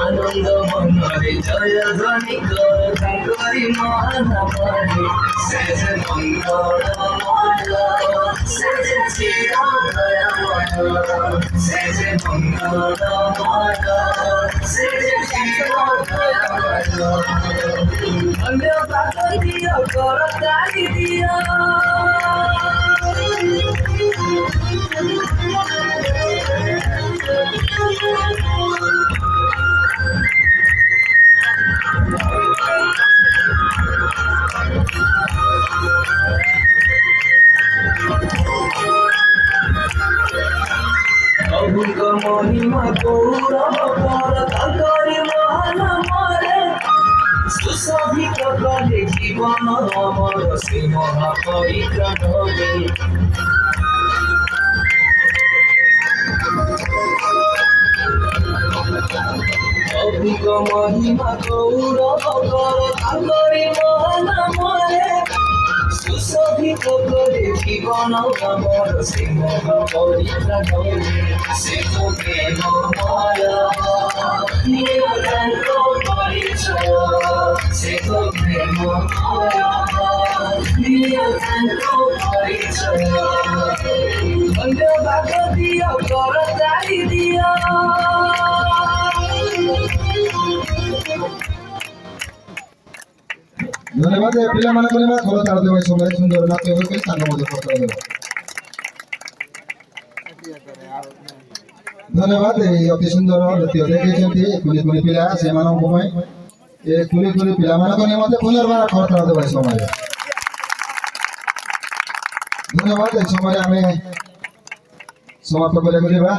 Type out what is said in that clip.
आनंद मनरे जय ध्वनि करी महानमरे सेज मंगलमय सेज चिरदयामय सेज मंगलमय सेज चिरदयामय अन्य बादिया करताई दिया महिमा गौरव पर तंकरी महानमरे सुशोभित कले जीवन अमर से महापरिक्रमे अभिग महिमा गौरव पर तंकरी महानमरे सुशोभित करे जीवन अमर से महापरिक्रमे से तो प्रेममय निरंतर परिचय से तो प्रेममय निरंतर परिचय धन्यवाद दिया करताई दिया धन्यवाद पिलाମାନଙ୍କୁ ଭଲ ତାଳ ଦେବା ସମୟରେ ସୁନ୍ଦର ନାଚ କରି ସାଙ୍ଗ ମଧ୍ୟ ଫଟୋ ଦେବା ଧନ୍ୟବାଦ এই অতি সুন্দর নৃত্য দেখেছেন কুলি কুলি পিলা সেମାନଙ୍କ ପାଇଁ ଏ କୁଲି କୁଲି ପିଲାମାନଙ୍କ ନିମନ୍ତେ ପୁନର୍ବାର ଖର୍ଚ୍ଚ ଦେବା ସମୟରେ ଧନ୍ୟବାଦ। এই ସମୟରେ ଆମେ ସମାପ୍ତ କରିବାକୁ ଯିବା।